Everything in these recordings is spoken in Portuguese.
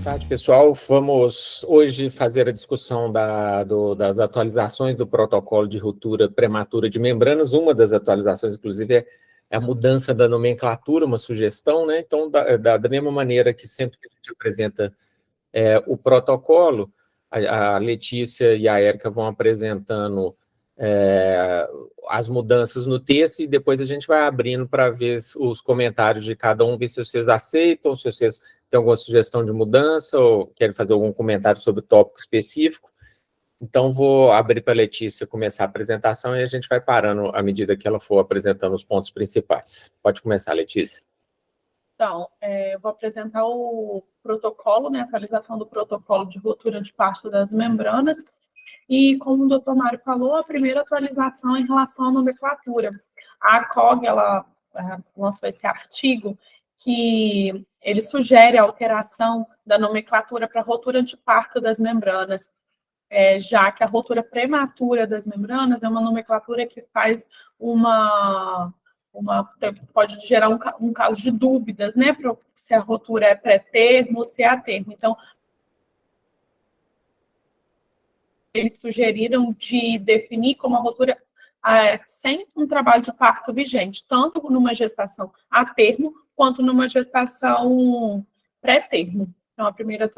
tarde, pessoal. Vamos hoje fazer a discussão das atualizações do protocolo de ruptura prematura de membranas. Uma das atualizações, inclusive, é a mudança da nomenclatura, uma sugestão, né? Então, da mesma maneira que sempre que a gente apresenta o protocolo, a Letícia e a Érica vão apresentando as mudanças no texto e depois a gente vai abrindo para ver os comentários de cada um, ver se vocês aceitam, se vocês têm alguma sugestão de mudança ou querem fazer algum comentário sobre o tópico específico. Então, vou abrir para a Letícia começar a apresentação e a gente vai parando à medida que ela for apresentando os pontos principais. Pode começar, Letícia. Então, eu vou apresentar o protocolo, né, a atualização do protocolo de ruptura de parto das membranas. E, como o doutor Mário falou, a primeira atualização em relação à nomenclatura. A ACOG, ela lançou esse artigo que ele sugere a alteração da nomenclatura para ruptura de parto das membranas, já que a ruptura prematura das membranas é uma nomenclatura que faz pode gerar um caso de dúvidas, né, se a ruptura é pré-termo ou se é a termo. Então, eles sugeriram de definir como a ruptura sem um trabalho de parto vigente, tanto numa gestação a termo, quanto numa gestação pré-termo. Então, a primeira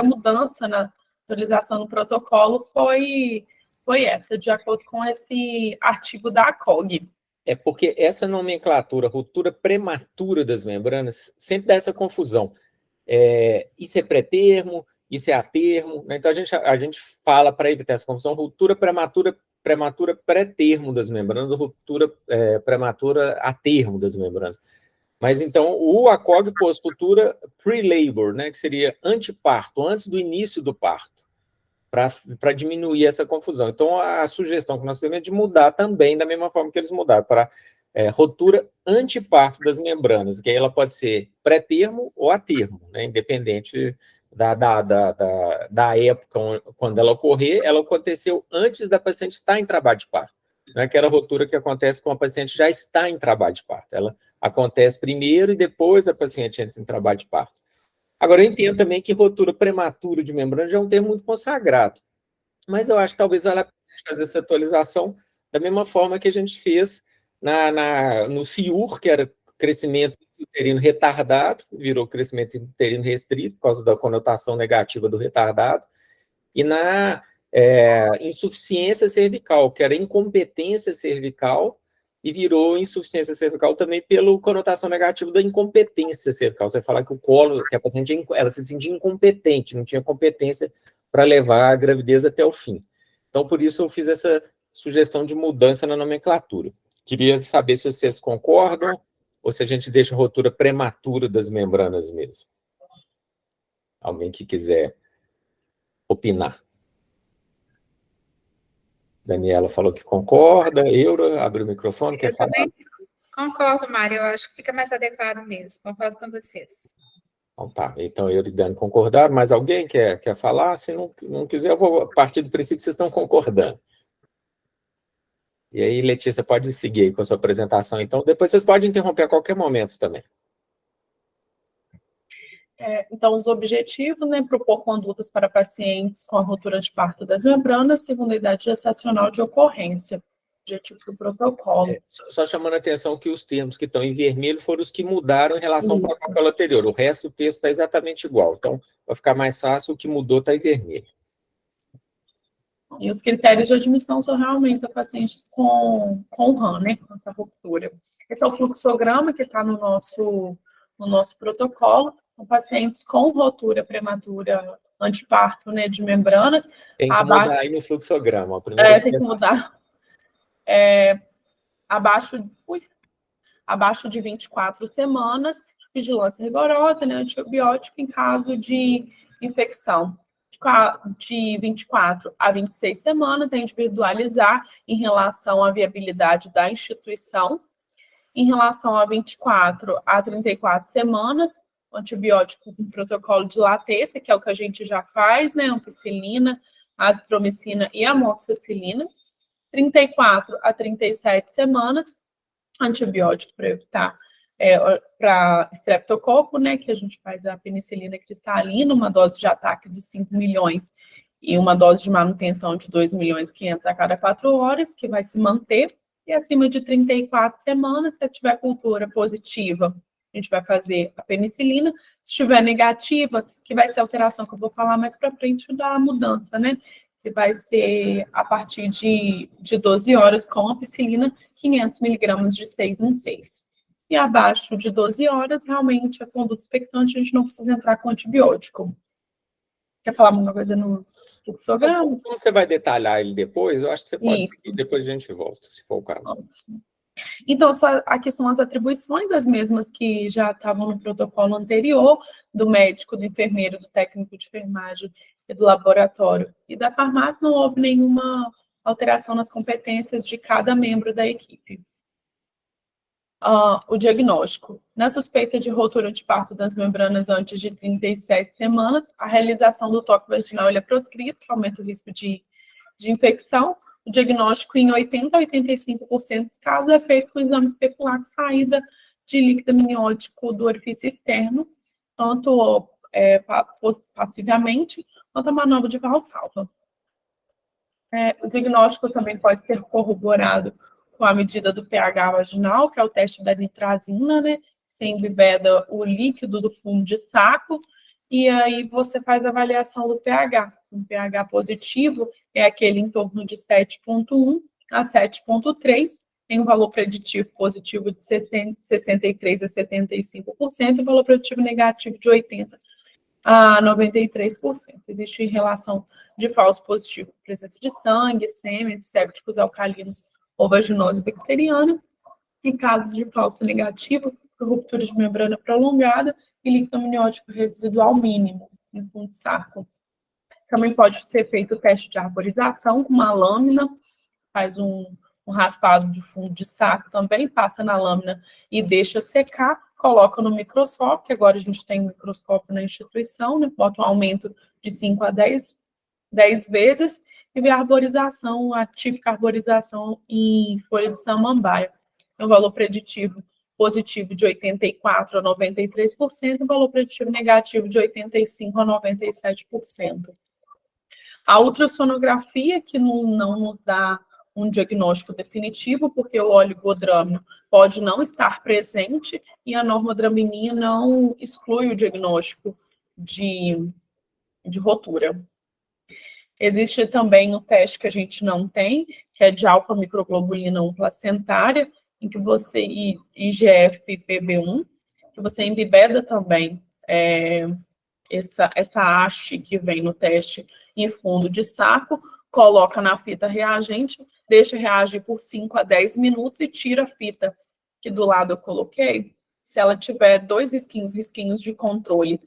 mudança na atualização do protocolo foi essa, de acordo com esse artigo da ACOG. É porque essa nomenclatura, ruptura prematura das membranas, sempre dá essa confusão. Isso é pré-termo, isso é a termo, né? Então a gente fala, para evitar essa confusão, ruptura prematura pré-termo das membranas, ou ruptura prematura a termo das membranas. Mas então o ACOG pôs ruptura pre-labor, né? Que seria anteparto, antes do início do parto, para diminuir essa confusão. Então a sugestão que nós temos é de mudar também, da mesma forma que eles mudaram, para ruptura anteparto das membranas, que aí ela pode ser pré-termo ou a termo, né? Independente da época quando ela ocorrer, ela aconteceu antes da paciente estar em trabalho de parto. Não é aquela ruptura que acontece quando a paciente já está em trabalho de parto. Ela acontece primeiro e depois a paciente entra em trabalho de parto. Agora, eu entendo também que ruptura prematura de membrana já é um termo muito consagrado, mas eu acho que talvez valha a pena fazer essa atualização da mesma forma que a gente fez no CIUR, que era crescimento uterino retardado, virou crescimento uterino restrito, por causa da conotação negativa do retardado, e na insuficiência cervical, que era incompetência cervical, e virou insuficiência cervical também pela conotação negativa da incompetência cervical. Você fala que o colo, que a paciente ela se sentia incompetente, não tinha competência para levar a gravidez até o fim. Então, por isso eu fiz essa sugestão de mudança na nomenclatura. Queria saber se vocês concordam ou se a gente deixa a ruptura prematura das membranas mesmo. Alguém que quiser opinar. Daniela falou que concorda. Eura, abre o microfone, quer falar? Eu também concordo, Mário. Eu acho que fica mais adequado mesmo. Concordo com vocês. Então tá. Então, Eura e Dani concordaram. Mais alguém quer falar? Se não quiser, eu vou partir do princípio que vocês estão concordando. E aí, Letícia, pode seguir aí com a sua apresentação. Então, depois vocês podem interromper a qualquer momento também. Então, os objetivos, né, propor condutas para pacientes com a ruptura de parto das membranas, segundo a idade gestacional de ocorrência. Objetivo do protocolo. Só chamando a atenção que os termos que estão em vermelho foram os que mudaram em relação ao protocolo anterior. O resto do texto está exatamente igual. Então, vai ficar mais fácil, o que mudou está em vermelho. E os critérios de admissão são realmente a pacientes com RAM, né, com essa ruptura. Esse é o fluxograma que está no nosso protocolo. São pacientes com ruptura prematura anteparto, né, de membranas. Tem que mudar aí no fluxograma. Tem que mudar. Abaixo de 24 semanas, vigilância rigorosa, né, antibiótico em caso de infecção. De 24 a 26 semanas, é individualizar em relação à viabilidade da instituição. Em relação a 24 a 34 semanas, antibiótico com protocolo de latência, que é o que a gente já faz, né? Ampicilina, azitromicina e amoxicilina. 34 a 37 semanas, antibiótico para evitar para estreptococo, né, que a gente faz a penicilina cristalina, uma dose de ataque de 5 milhões e uma dose de manutenção de 2 milhões e 500 a cada 4 horas, que vai se manter, e acima de 34 semanas, se tiver cultura positiva, a gente vai fazer a penicilina, se estiver negativa, que vai ser a alteração que eu vou falar mais para frente da mudança, né, que vai ser a partir de 12 horas com ampicilina, 500 miligramas de 6 em 6. E abaixo de 12 horas, realmente, a conduta expectante, a gente não precisa entrar com antibiótico. Quer falar alguma coisa no fluxograma? Como você vai detalhar ele depois, eu acho que você pode Isso. seguir, depois a gente volta, se for o caso. Ótimo. Então, aqui são as atribuições, as mesmas que já estavam no protocolo anterior, do médico, do enfermeiro, do técnico de enfermagem e do laboratório. E da farmácia não houve nenhuma alteração nas competências de cada membro da equipe. O diagnóstico. Na suspeita de rotura de parto das membranas antes de 37 semanas, a realização do toque vaginal é proscrito, que aumenta o risco de infecção. O diagnóstico em 80% a 85% dos casos é feito com exame especular de saída de líquido amniótico do orifício externo, tanto passivamente, quanto a manobra de Valsalva. O diagnóstico também pode ser corroborado com a medida do pH vaginal, que é o teste da nitrazina, né? Você embebeda o líquido do fundo de saco, e aí você faz a avaliação do pH. Um pH positivo é aquele em torno de 7,1 a 7,3, tem um valor preditivo positivo de 63% a 75%, e valor preditivo negativo de 80% a 93%. Existe relação de falso positivo, presença de sangue, sêmen, sépticos alcalinos ou vaginose bacteriana. Em casos de falso negativo, ruptura de membrana prolongada e líquido amniótico residual mínimo em fundo de saco. Também pode ser feito o teste de arborização com uma lâmina, faz um raspado de fundo de saco também, passa na lâmina e deixa secar, coloca no microscópio, que agora a gente tem um microscópio na instituição, né? Bota um aumento de 5 a 10 vezes, e vê a arborização, a típica arborização em folha de samambaia. Tem um valor preditivo positivo de 84% a 93%, e valor preditivo negativo de 85% a 97%. A ultrassonografia, que não nos dá um diagnóstico definitivo, porque o oligodrâmino pode não estar presente e a normodraminia não exclui o diagnóstico de rotura. Existe também um teste que a gente não tem, que é de alfa-microglobulina 1 placentária, em que você, IGF-PB1, que você embebeda também essa haste que vem no teste em fundo de saco, coloca na fita reagente, deixa reagir por 5 a 10 minutos e tira a fita, que do lado eu coloquei. Se ela tiver 2 risquinhos de controle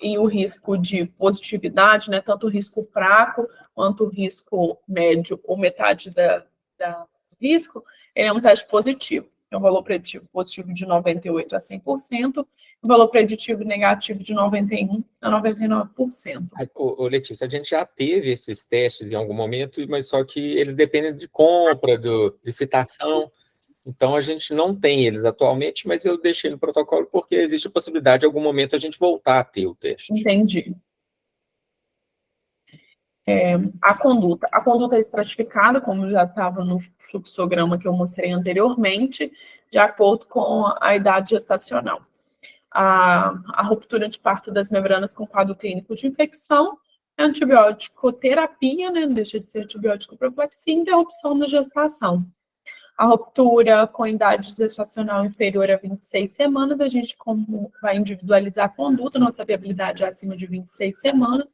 e o risco de positividade, né, tanto o risco fraco quanto o risco médio ou metade do risco, ele é um teste positivo. Tem um valor preditivo positivo de 98% a 100%, um valor preditivo negativo de 91% a 99%. Letícia, a gente já teve esses testes em algum momento, mas só que eles dependem de compra, de citação. Então, a gente não tem eles atualmente, mas eu deixei no protocolo porque existe a possibilidade de, em algum momento, a gente voltar a ter o teste. Entendi. A conduta é estratificada, como já estava no fluxograma que eu mostrei anteriormente, de acordo com a idade gestacional. A ruptura de parto das membranas com quadro clínico de infecção, é antibiótico terapia, né, não deixa de ser antibiótico profilaxia, e interrupção da gestação. A ruptura com idade gestacional inferior a 26 semanas, a gente vai individualizar a conduta, nossa viabilidade é acima de 26 semanas.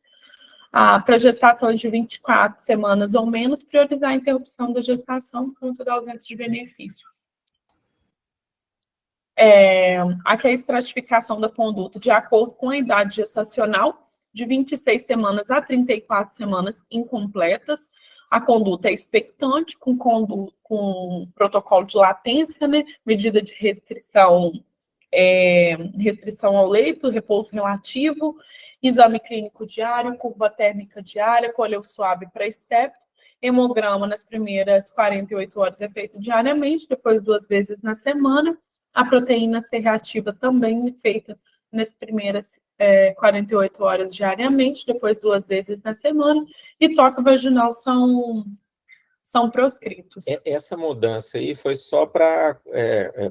Para gestações de 24 semanas ou menos, priorizar a interrupção da gestação por conta da ausência de benefício. Aqui é a estratificação da conduta de acordo com a idade gestacional, de 26 semanas a 34 semanas incompletas. A conduta é expectante, com protocolo de latência, né? Medida de restrição ao leito, repouso relativo, exame clínico diário, curva térmica diária, coleu suave para step, hemograma nas primeiras 48 horas é feito diariamente, depois 2 vezes na semana, A proteína C reativa também é feita nas primeiras 48 horas diariamente, depois 2 vezes na semana, e toque vaginal são proscritos. Essa mudança aí foi só para...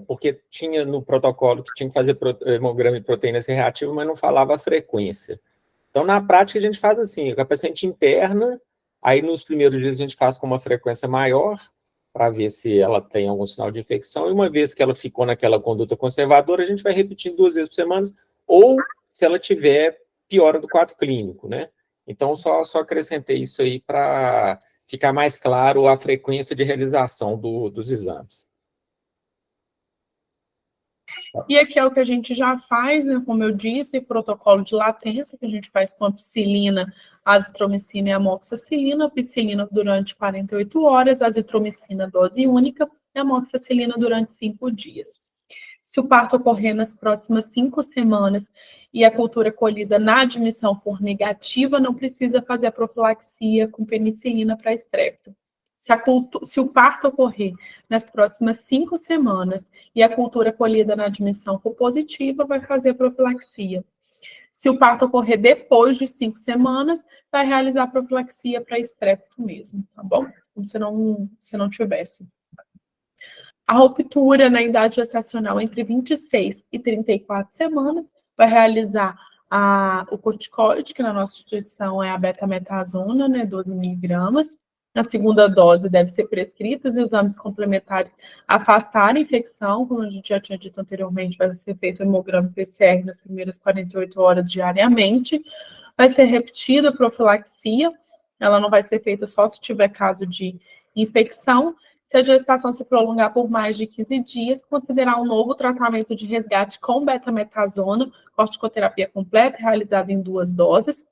porque tinha no protocolo que tinha que fazer hemograma de proteína C reativa, mas não falava a frequência. Então, na prática, a gente faz assim, a paciente interna, aí nos primeiros dias a gente faz com uma frequência maior, para ver se ela tem algum sinal de infecção, e uma vez que ela ficou naquela conduta conservadora, a gente vai repetindo 2 vezes por semana, ou se ela tiver piora do quadro clínico, né? Então, só acrescentei isso aí para ficar mais claro a frequência de realização dos exames. E aqui é o que a gente já faz, né? Como eu disse, protocolo de latência, que a gente faz com a psilina, azitromicina e amoxicilina. A psilina durante 48 horas, azitromicina dose única e amoxicilina durante 5 dias. Se o parto ocorrer nas próximas 5 semanas e a cultura colhida na admissão for negativa, não precisa fazer a profilaxia com penicilina para estrépito. Se o parto ocorrer nas próximas 5 semanas e a cultura colhida na admissão for positiva, vai fazer a profilaxia. Se o parto ocorrer depois de 5 semanas, vai realizar a profilaxia para estrépito mesmo, tá bom? Como se não tivesse. A ruptura na idade gestacional entre 26 e 34 semanas vai realizar o corticoide, que na nossa instituição é a betametasona, né, 12 miligramas. Na segunda dose deve ser prescrita, os exames complementares afastar a infecção, como a gente já tinha dito anteriormente, vai ser feito o hemograma PCR nas primeiras 48 horas diariamente. Vai ser repetida a profilaxia, ela não vai ser feita só se tiver caso de infecção. Se a gestação se prolongar por mais de 15 dias, considerar um novo tratamento de resgate com betametasona, corticoterapia completa, realizada em 2 doses.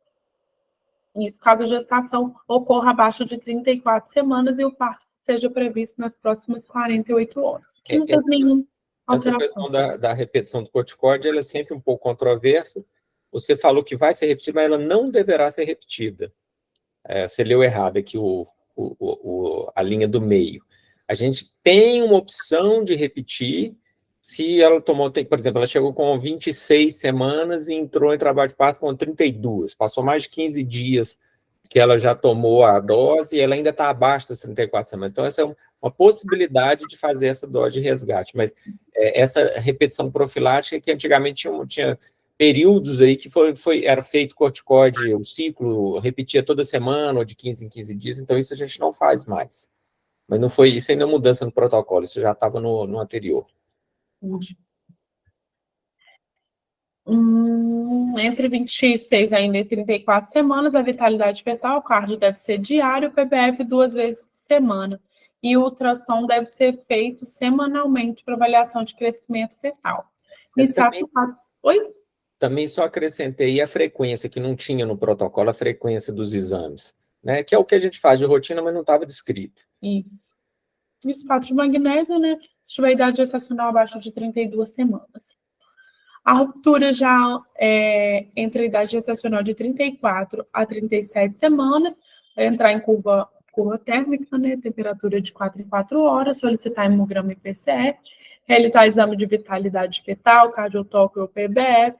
Isso caso a gestação ocorra abaixo de 34 semanas e o parto seja previsto nas próximas 48 horas. Que não fez nenhuma alteração. Essa questão da repetição do corticoide, ela é sempre um pouco controversa. Você falou que vai ser repetida, mas ela não deverá ser repetida. Você leu errado aqui a linha do meio. A gente tem uma opção de repetir se ela tomou, por exemplo, ela chegou com 26 semanas e entrou em trabalho de parto com 32. Passou mais de 15 dias que ela já tomou a dose e ela ainda está abaixo das 34 semanas. Então, essa é uma possibilidade de fazer essa dose de resgate. Mas essa repetição profilática, que antigamente tinha períodos aí que era feito corticoide, o ciclo repetia toda semana ou de 15 em 15 dias, então isso a gente não faz mais. Mas não foi isso ainda é mudança no protocolo, isso já estava no anterior. Entre 26 ainda e 34 semanas, a vitalidade fetal, o cardio deve ser diário, o PBF 2 vezes por semana. E o ultrassom deve ser feito semanalmente para avaliação de crescimento fetal. Oi? Também só acrescentei a frequência, que não tinha no protocolo, a frequência dos exames, né? Que é o que a gente faz de rotina, mas não estava descrito. Isso. E o citrato de magnésio, né? Se tiver idade gestacional abaixo de 32 semanas. A ruptura já entre a idade gestacional de 34 a 37 semanas, vai entrar em curva térmica, né? Temperatura de 4 em 4 horas, solicitar hemograma e PCR, realizar exame de vitalidade fetal, cardiotoque ou PBF,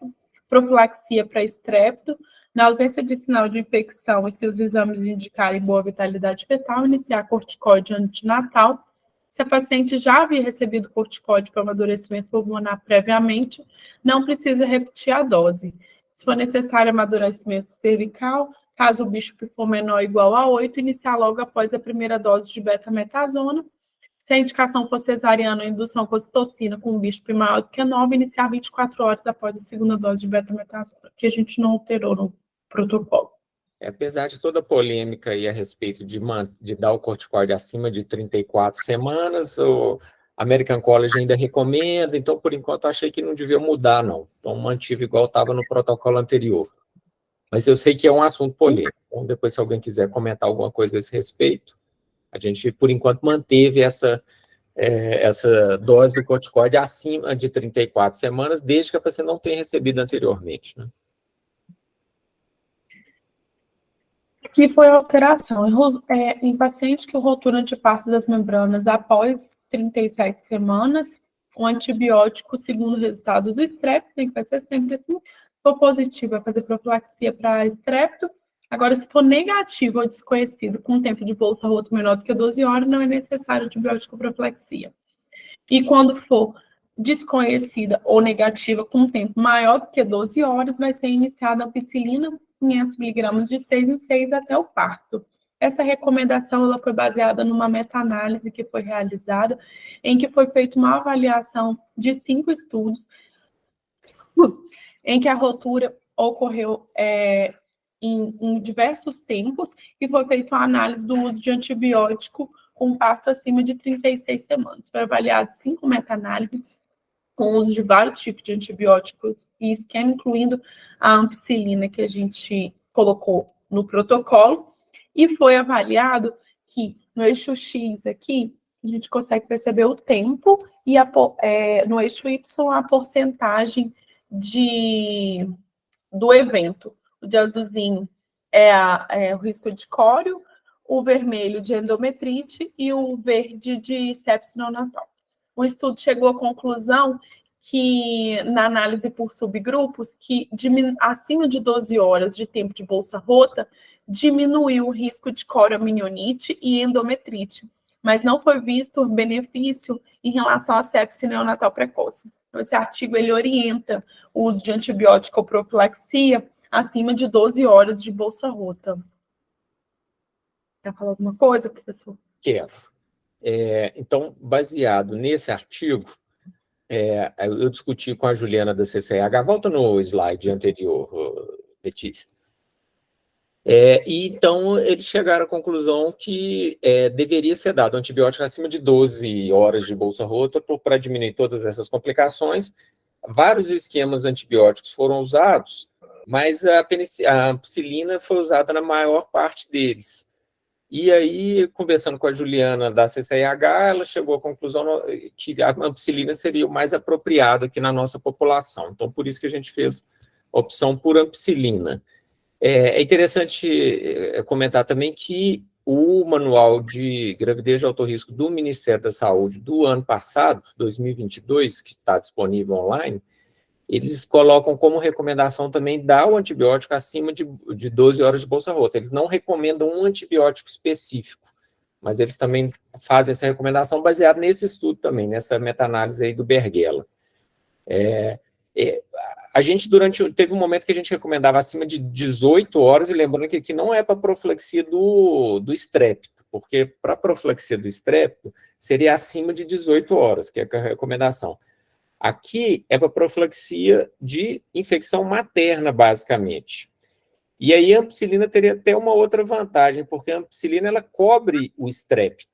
profilaxia para estrépito. Na ausência de sinal de infecção e se os exames indicarem boa vitalidade fetal, iniciar corticoide antinatal. Se a paciente já havia recebido corticoide para amadurecimento pulmonar previamente, não precisa repetir a dose. Se for necessário amadurecimento cervical, caso o bicho for menor ou igual a 8, iniciar logo após a primeira dose de betametasona. Se a indicação for cesariana ou indução com ocitocina com um bicho maior do que 9, iniciar 24 horas após a segunda dose de betametasona, que a gente não alterou no protocolo. Apesar de toda a polêmica aí a respeito de dar o corticoide acima de 34 semanas, o American College ainda recomenda, então, por enquanto, achei que não devia mudar, não. Então, mantive igual estava no protocolo anterior. Mas eu sei que é um assunto polêmico. Então, depois, se alguém quiser comentar alguma coisa a esse respeito, a gente, por enquanto, manteve essa dose do corticoide acima de 34 semanas, desde que a paciente não tenha recebido anteriormente, né? Aqui foi a alteração. Em paciente que rotura de parte das membranas após 37 semanas, um antibiótico segundo o resultado do estrépito, que vai ser sempre assim. Se for positivo, vai fazer profilaxia para estrépito. Agora, se for negativo ou desconhecido, com um tempo de bolsa rota menor do que 12 horas, não é necessário antibiótico profilaxia. E quando for desconhecida ou negativa com um tempo maior do que 12 horas, vai ser iniciada a ampicilina, 500 miligramas de 6 em 6 até o parto. Essa recomendação ela foi baseada numa meta-análise que foi realizada, em que foi feita uma avaliação de 5 estudos, em que a rotura ocorreu em diversos tempos, e foi feita uma análise do uso de antibiótico com parto acima de 36 semanas. Foi avaliado 5 meta-análises com o uso de vários tipos de antibióticos e esquema, incluindo a ampicilina que a gente colocou no protocolo, e foi avaliado que no eixo X aqui, a gente consegue perceber o tempo, e no eixo Y a porcentagem do evento. O de azulzinho é o risco de cório, o vermelho de endometrite e o verde de sepse neonatal. O estudo chegou à conclusão que, na análise por subgrupos, que acima de 12 horas de tempo de bolsa rota, diminuiu o risco de corioamnionites e endometrite, mas não foi visto benefício em relação à sepse neonatal precoce. Esse artigo ele orienta o uso de antibiótico ou profilaxia acima de 12 horas de bolsa rota. Quer falar alguma coisa, professor? Quero. Então, baseado nesse artigo, eu discuti com a Juliana da CCH, volta no slide anterior, Letícia. E então eles chegaram à conclusão que deveria ser dado antibiótico acima de 12 horas de bolsa rota para diminuir todas essas complicações. Vários esquemas antibióticos foram usados, mas a ampicilina foi usada na maior parte deles. E aí, conversando com a Juliana da CCH, ela chegou à conclusão que a ampicilina seria o mais apropriado aqui na nossa população. Então, por isso que a gente fez a opção por ampicilina. É interessante comentar também que o manual de gravidez de alto risco do Ministério da Saúde do ano passado, 2022, que está disponível online, eles colocam como recomendação também dar o antibiótico acima de 12 horas de bolsa rota. Eles não recomendam um antibiótico específico, mas eles também fazem essa recomendação baseada nesse estudo também, nessa meta-análise aí do Berghella. A gente, teve um momento que a gente recomendava acima de 18 horas, e lembrando que aqui não é para profilaxia do estrépito, porque para profilaxia do estrépito seria acima de 18 horas, que é a recomendação. Aqui é para profilaxia de infecção materna, basicamente. E aí a ampicilina teria até uma outra vantagem, porque a ampicilina ela cobre o estrépito.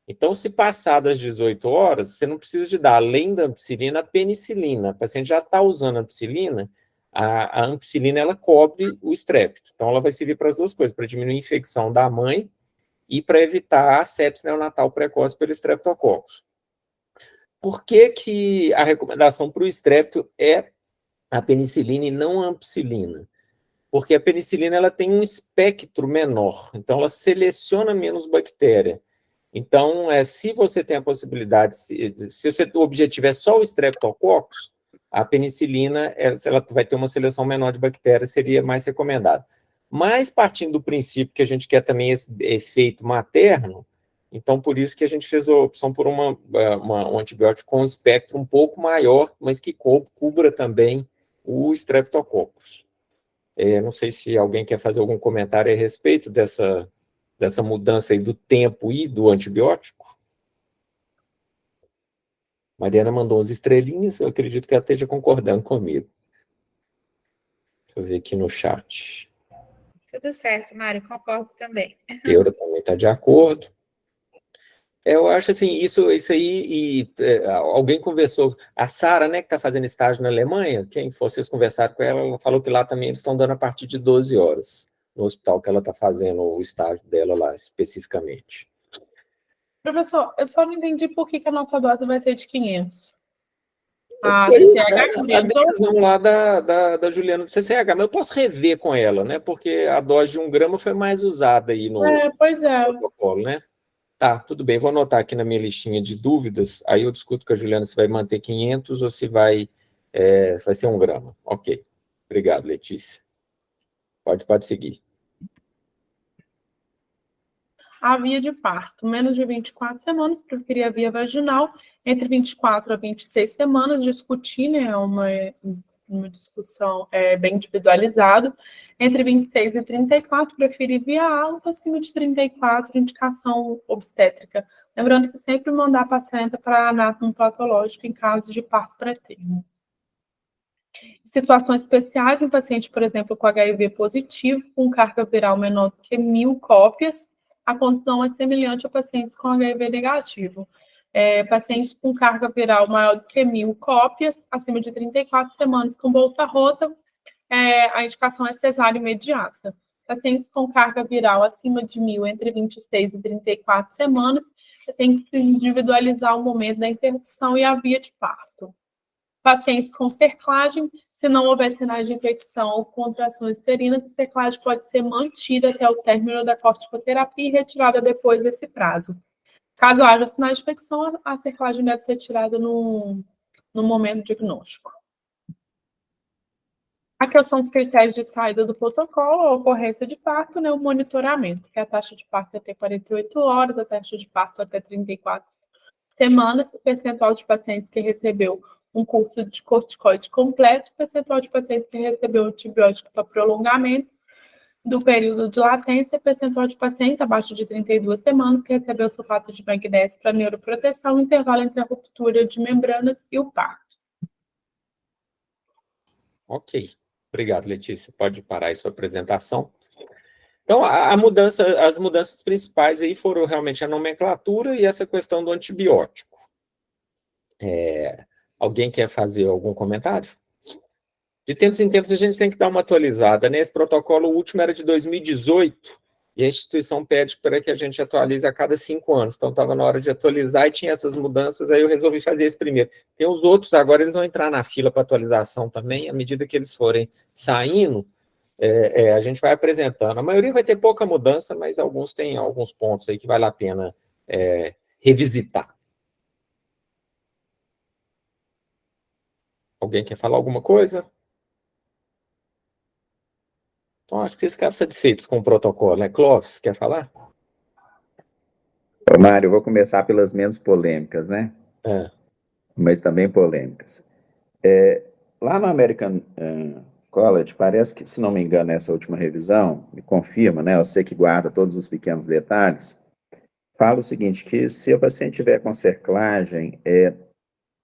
Então, se passar das 18 horas, você não precisa de dar, além da ampicilina, a penicilina. O paciente já está usando a ampicilina, a ampicilina ela cobre o estrépito. Então, ela vai servir para as duas coisas, para diminuir a infecção da mãe e para evitar a sepse neonatal precoce pelo estreptococcus. Por que a recomendação para o estrépito é a penicilina e não a ampicilina? Porque a penicilina ela tem um espectro menor, então ela seleciona menos bactéria. Então, se você tem a possibilidade, se o objetivo é só o estreptococcus, a penicilina ela vai ter uma seleção menor de bactérias, seria mais recomendada. Mas, partindo do princípio que a gente quer também esse efeito materno, então, por isso que a gente fez a opção por um antibiótico com um espectro um pouco maior, mas que cubra também o estreptococcus. Não sei se alguém quer fazer algum comentário a respeito dessa mudança aí do tempo e do antibiótico. Mariana mandou umas estrelinhas, eu acredito que ela esteja concordando comigo. Deixa eu ver aqui no chat. Tudo certo, Mário, concordo também. Eura também está de acordo. Eu acho assim, isso aí, alguém conversou, a Sara, né, que está fazendo estágio na Alemanha, vocês conversaram com ela, ela falou que lá também eles estão dando a partir de 12 horas, no hospital que ela está fazendo o estágio dela lá, especificamente. Professor, eu só não entendi por que a nossa dose vai ser de 500. A decisão lá da Juliana do CCH, mas eu posso rever com ela, né, porque a dose de 1 grama foi mais usada aí no protocolo, né? Tá, tudo bem. Vou anotar aqui na minha listinha de dúvidas, aí eu discuto com a Juliana se vai manter 500 ou se vai ser 1 grama. Ok. Obrigado, Letícia. Pode seguir. A via de parto, menos de 24 semanas, preferia a via vaginal, entre 24 a 26 semanas, discutir, né, uma discussão bem individualizada, entre 26 e 34, preferi via alta, acima de 34, indicação obstétrica. Lembrando que sempre mandar a paciente para anátomo patológico em caso de parto pré-termo. Situações especiais em paciente, por exemplo, com HIV positivo, com carga viral menor do que 1.000 cópias, a condição é semelhante a pacientes com HIV negativo. Pacientes com carga viral maior do que 1.000 cópias, acima de 34 semanas com bolsa rota, a indicação é cesárea imediata. Pacientes com carga viral acima de 1.000, entre 26 e 34 semanas, tem que se individualizar o momento da interrupção e a via de parto. Pacientes com cerclagem, se não houver sinais de infecção ou contrações uterinas, a cerclagem pode ser mantida até o término da corticoterapia e retirada depois desse prazo. Caso haja sinais de infecção, a cerclagem deve ser tirada no momento diagnóstico. Aqui são os critérios de saída do protocolo, a ocorrência de parto, né, o monitoramento, que é a taxa de parto até 48 horas, a taxa de parto até 34 semanas, o percentual de pacientes que recebeu um curso de corticoide completo, percentual de pacientes que recebeu antibiótico para prolongamento do período de latência, percentual de pacientes abaixo de 32 semanas que recebeu sulfato de magnésio para neuroproteção, intervalo entre a ruptura de membranas e o parto. Ok. Obrigado, Letícia. Pode parar aí sua apresentação. Então, as mudanças principais aí foram realmente a nomenclatura e essa questão do antibiótico. Alguém quer fazer algum comentário? De tempos em tempos a gente tem que dar uma atualizada, né? Esse protocolo último era de 2018 e a instituição pede para que a gente atualize a cada 5 anos. Então, estava na hora de atualizar e tinha essas mudanças, aí eu resolvi fazer esse primeiro. Tem os outros agora, eles vão entrar na fila para atualização também, à medida que eles forem saindo, a gente vai apresentando. A maioria vai ter pouca mudança, mas alguns têm alguns pontos aí que vale a pena revisitar. Alguém quer falar alguma coisa? Então, acho que vocês ficaram satisfeitos com o protocolo, né? Clóvis, quer falar? Mário, eu vou começar pelas menos polêmicas, né? Mas também polêmicas. Lá no American College, parece que, se não me engano, essa última revisão, me confirma, né? Eu sei que guarda todos os pequenos detalhes, fala o seguinte, que se o paciente tiver com cerclagem,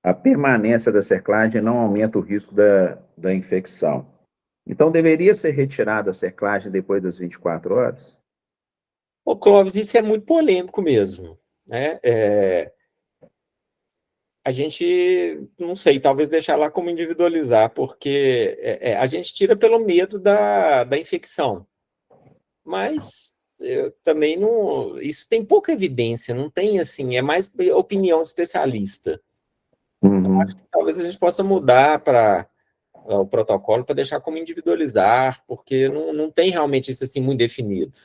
a permanência da cerclagem não aumenta o risco da infecção. Então, deveria ser retirada a cerclagem depois das 24 horas? Ô, Clóvis, isso é muito polêmico mesmo, né? A gente, não sei, talvez deixar lá como individualizar, porque a gente tira pelo medo da infecção. Mas também não... Isso tem pouca evidência, não tem assim, é mais opinião de especialista. Então, acho que talvez a gente possa mudar para o protocolo para deixar como individualizar, porque não tem realmente isso assim muito definido.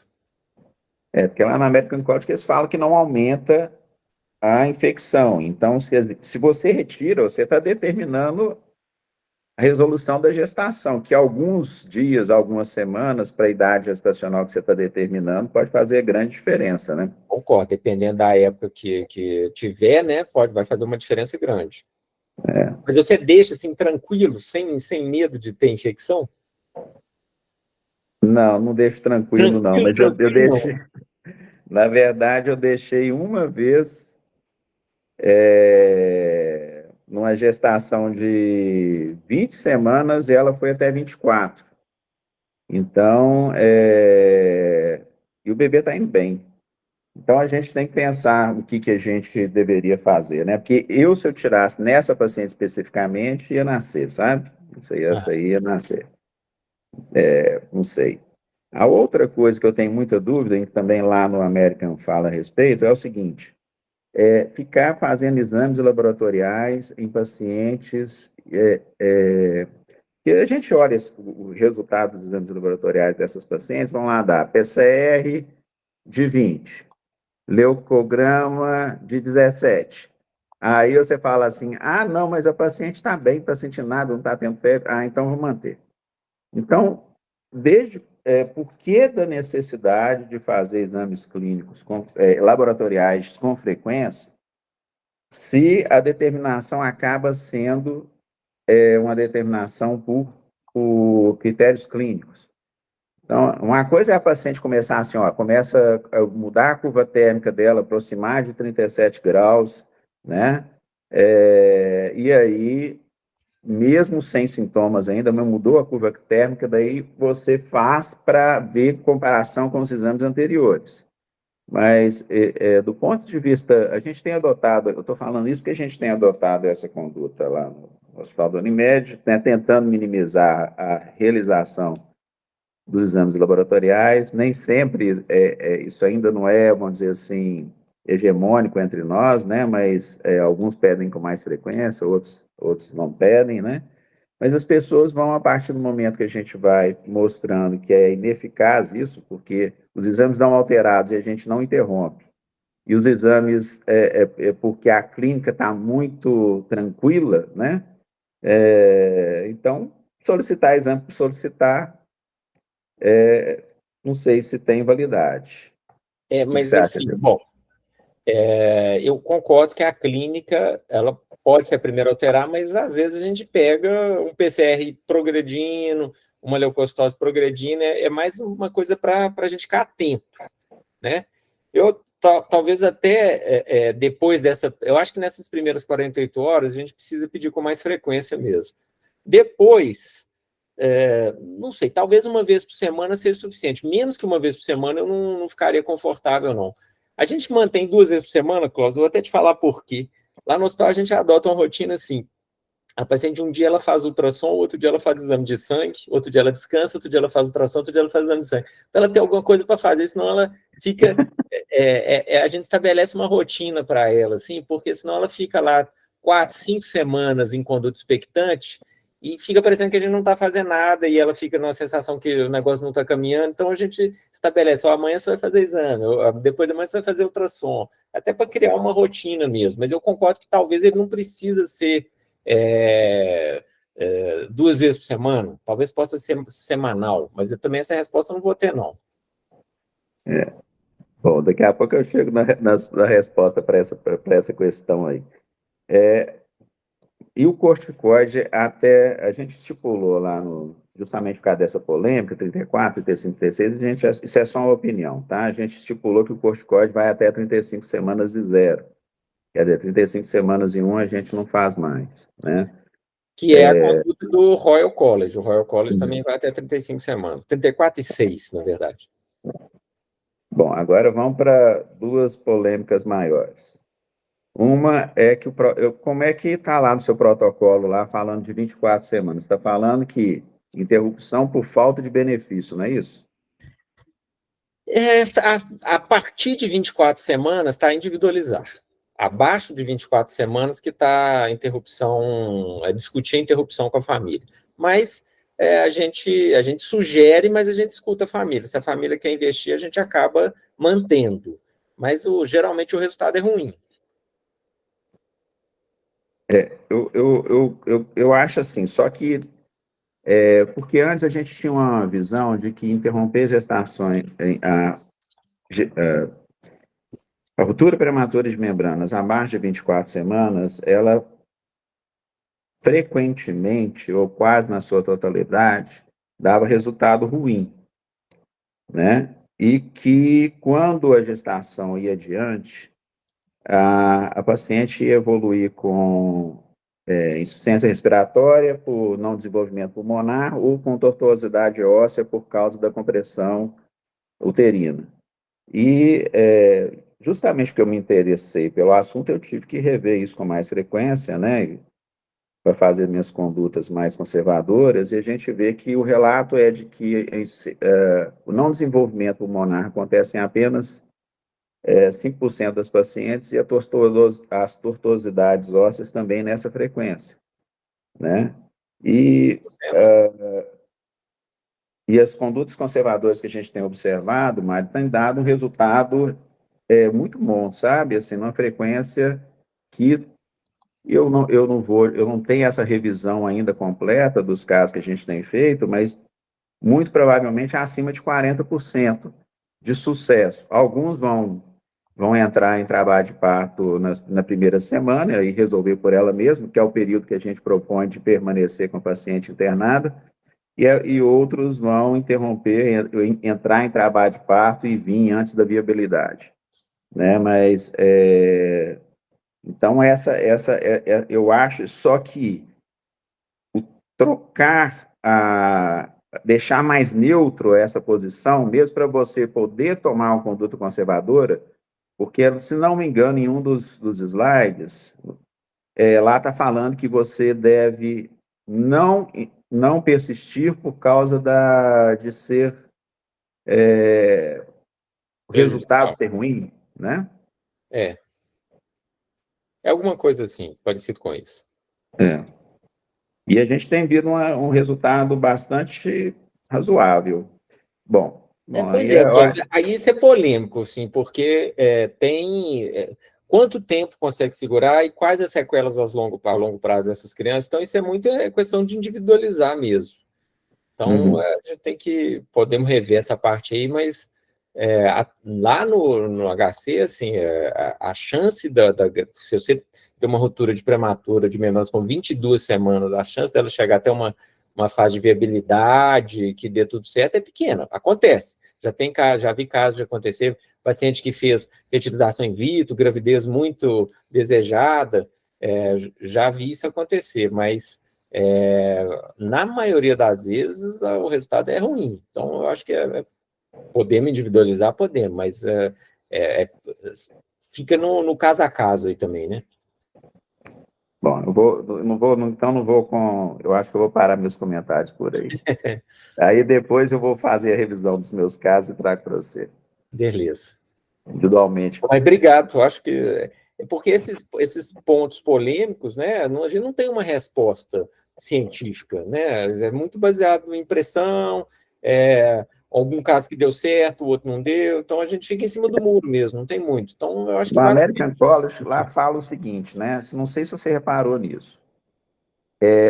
Porque lá na American College eles falam que não aumenta a infecção. Então, se você retira, você está determinando a resolução da gestação, que alguns dias, algumas semanas, para a idade gestacional que você está determinando, pode fazer grande diferença, né? Concordo, dependendo da época que tiver, né, vai fazer uma diferença grande. Mas você deixa assim, tranquilo, sem medo de ter infecção? Não deixo tranquilo, não. Mas eu deixei... Na verdade, eu deixei uma vez numa gestação de 20 semanas e ela foi até 24. Então, e o bebê está indo bem. Então, a gente tem que pensar o que a gente deveria fazer, né? Porque se eu tirasse nessa paciente especificamente, ia nascer, sabe? Essa aí ia nascer. Não sei. A outra coisa que eu tenho muita dúvida, e também lá no American fala a respeito, é o seguinte, ficar fazendo exames laboratoriais em pacientes, que a gente olha o resultado dos exames laboratoriais dessas pacientes, vão lá dar PCR de 20, leucograma de 17. Aí você fala assim, ah, não, mas a paciente está bem, não está sentindo nada, não está tendo febre, ah, então vou manter. Então, por que da necessidade de fazer exames clínicos laboratoriais com frequência, se a determinação acaba sendo uma determinação por critérios clínicos? Então, uma coisa é a paciente começar assim, ó, começa a mudar a curva térmica dela, aproximar de 37 graus, né? E aí, mesmo sem sintomas ainda, mas mudou a curva térmica, daí você faz para ver comparação com os exames anteriores. Mas, do ponto de vista, a gente tem adotado, eu estou falando isso porque a gente tem adotado essa conduta lá no Hospital da Unimed, né, tentando minimizar a realização dos exames laboratoriais, nem sempre isso ainda não é, vamos dizer assim, hegemônico entre nós, né? Mas alguns pedem com mais frequência, outros não pedem, né? Mas as pessoas vão, a partir do momento que a gente vai mostrando que é ineficaz isso, porque os exames não alterados e a gente não interrompe, e os exames, porque a clínica está muito tranquila, né? Então, solicitar exame por solicitar, não sei se tem validade. O que Mas você acha, assim, Diego? bom, eu concordo que a clínica, ela pode ser a primeira a alterar, mas às vezes a gente pega um PCR progredindo, uma leucocitose progredindo, é mais uma coisa para a gente ficar atento, né? Talvez até depois dessa, eu acho que nessas primeiras 48 horas a gente precisa pedir com mais frequência mesmo. Depois, não sei, talvez uma vez por semana seja suficiente. Menos que uma vez por semana eu não ficaria confortável, não. A gente mantém 2 vezes por semana, Cláudio, eu vou até te falar por quê. Lá no hospital a gente adota uma rotina assim. A paciente, um dia ela faz ultrassom, outro dia ela faz exame de sangue, outro dia ela descansa, outro dia ela faz ultrassom, outro dia ela faz exame de sangue. Então ela tem alguma coisa para fazer, senão ela fica... a gente estabelece uma rotina para ela, assim, porque senão ela fica lá 4, 5 semanas em conduta expectante e fica parecendo que a gente não está fazendo nada e ela fica numa sensação que o negócio não está caminhando. Então a gente estabelece, ó, amanhã você vai fazer exame, depois de amanhã você vai fazer ultrassom, até para criar uma rotina mesmo. Mas eu concordo que talvez ele não precisa ser 2 vezes por semana, talvez possa ser semanal, mas eu também essa resposta eu não vou ter, não. Bom, daqui a pouco eu chego na resposta para essa questão aí. E o corticoide, até a gente estipulou lá justamente por causa dessa polêmica, 34, 35, 36, isso é só uma opinião, tá? A gente estipulou que o corticoide vai até 35 semanas e 0. Quer dizer, 35 semanas e 1 a gente não faz mais, né? Que é a conduta do Royal College. O Royal College também vai até 35 semanas. 34 e 6, na verdade. Bom, agora vamos para 2 polêmicas maiores. Uma é que, como é que está lá no seu protocolo, lá falando de 24 semanas? Está falando que interrupção por falta de benefício, não é isso? A partir de 24 semanas está a individualizar. Abaixo de 24 semanas que está a interrupção, discutir a interrupção com a família. Mas a gente sugere, mas a gente escuta a família. Se a família quer investir, a gente acaba mantendo. Mas geralmente o resultado é ruim. Eu acho assim, só que porque antes a gente tinha uma visão de que interromper gestações, a ruptura prematura de membranas abaixo de 24 semanas, ela frequentemente, ou quase na sua totalidade, dava resultado ruim, né? E que quando a gestação ia adiante, a paciente ia evoluir com insuficiência respiratória por não desenvolvimento pulmonar ou com tortuosidade óssea por causa da compressão uterina. E justamente porque eu me interessei pelo assunto, eu tive que rever isso com mais frequência, né, para fazer minhas condutas mais conservadoras, e a gente vê que o relato é de que o não desenvolvimento pulmonar acontece em apenas 5% das pacientes e as tortuosidades ósseas também nessa frequência, né? E as condutas conservadoras que a gente tem observado, Mário, têm dado um resultado muito bom, sabe? Assim, numa frequência que eu não tenho essa revisão ainda completa dos casos que a gente tem feito, mas muito provavelmente acima de 40% de sucesso. Alguns vão entrar em trabalho de parto na primeira semana e resolver por ela mesma, que é o período que a gente propõe de permanecer com a paciente internada, e outros vão interromper, entrar em trabalho de parto e vir antes da viabilidade, né? Mas, então, eu acho, só que trocar deixar mais neutro essa posição, mesmo para você poder tomar uma conduta conservadora, porque, se não me engano, em um dos slides, lá está falando que você deve não persistir por causa de ser o resultado ser ruim, né? É alguma coisa assim, parecido com isso. E a gente tem visto um resultado bastante razoável. Bom, aí isso é polêmico, assim, porque quanto tempo consegue segurar e quais as sequelas a longo prazo dessas crianças. Então, isso é muito questão de individualizar mesmo. Então, a gente podemos rever essa parte aí, mas lá no HC, assim, a chance se você ter uma ruptura de prematura de menores com 22 semanas, a chance dela chegar até uma fase de viabilidade, que dê tudo certo, é pequena. Acontece. Já vi casos de acontecer, paciente que fez fertilização in vitro, gravidez muito desejada, já vi isso acontecer, mas na maioria das vezes o resultado é ruim. Então, eu acho que podemos individualizar, podemos, mas fica no caso a caso aí também, né? Bom, eu acho que eu vou parar meus comentários por aí. Aí depois eu vou fazer a revisão dos meus casos e trago para você. Beleza. Individualmente. Mas obrigado, eu acho que porque esses pontos polêmicos, né, a gente não tem uma resposta científica, né? É muito baseado em impressão, algum caso que deu certo, o outro não deu, então a gente fica em cima do muro mesmo, não tem muito. Então, eu acho que no American College, lá fala o seguinte, né? Não sei se você reparou nisso.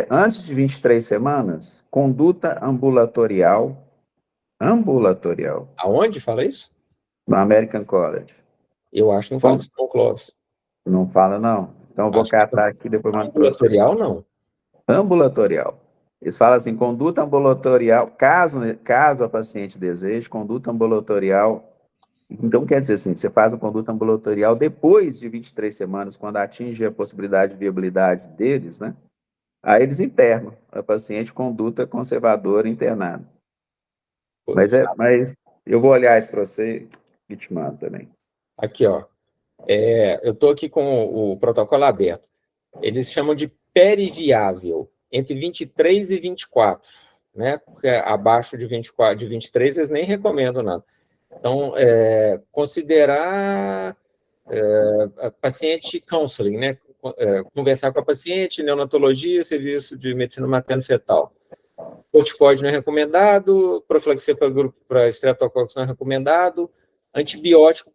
Antes de 23 semanas, conduta ambulatorial. Aonde fala isso? No American College. Eu acho que não fala isso com Clóvis. Não fala, não. Então, eu vou catar aqui, depois mando para você. Ambulatorial, não. Ambulatorial. Eles falam assim, conduta ambulatorial, caso a paciente deseje, conduta ambulatorial. Então, quer dizer assim, você faz uma conduta ambulatorial depois de 23 semanas, quando atinge a possibilidade de viabilidade deles, né? Aí eles internam a paciente conduta conservadora internada. Mas eu vou olhar isso para você e te mando também. Aqui, ó. Eu estou aqui com o protocolo aberto. Eles chamam de periviável, entre 23 e 24, né? Porque abaixo de 24, de 23 eles nem recomendam nada. Então, considerar a paciente counseling, né? Conversar com a paciente, neonatologia, serviço de medicina materno-fetal. Corticoide não é recomendado, profilaxia para estreptococcus não é recomendado, antibiótico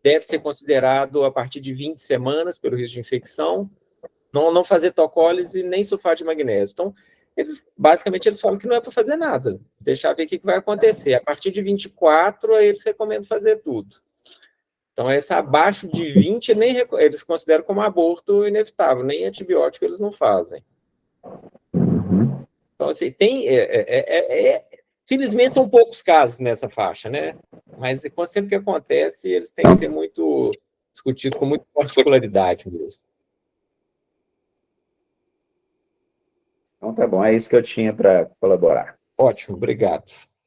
deve ser considerado a partir de 20 semanas, pelo risco de infecção, não fazer tocólise nem sulfato de magnésio. Então, basicamente, eles falam que não é para fazer nada, deixar ver o que vai acontecer. A partir de 24, aí eles recomendam fazer tudo. Então, essa abaixo de 20, eles consideram como aborto inevitável, nem antibiótico eles não fazem. Então, assim, felizmente são poucos casos nessa faixa, né? Mas sempre que acontece, eles têm que ser muito discutidos com muita particularidade mesmo. Então tá bom, é isso que eu tinha para colaborar. Ótimo, obrigado.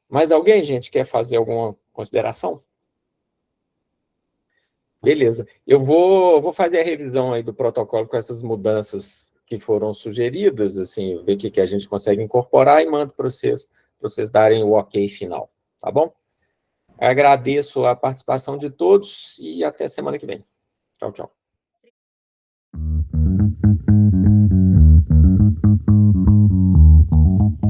Mais alguém, gente, quer fazer alguma consideração? Beleza. Eu vou fazer a revisão aí do protocolo com essas mudanças que foram sugeridas, assim, ver o que a gente consegue incorporar e mando para vocês darem o ok final, tá bom? Agradeço a participação de todos e até semana que vem. Tchau, tchau.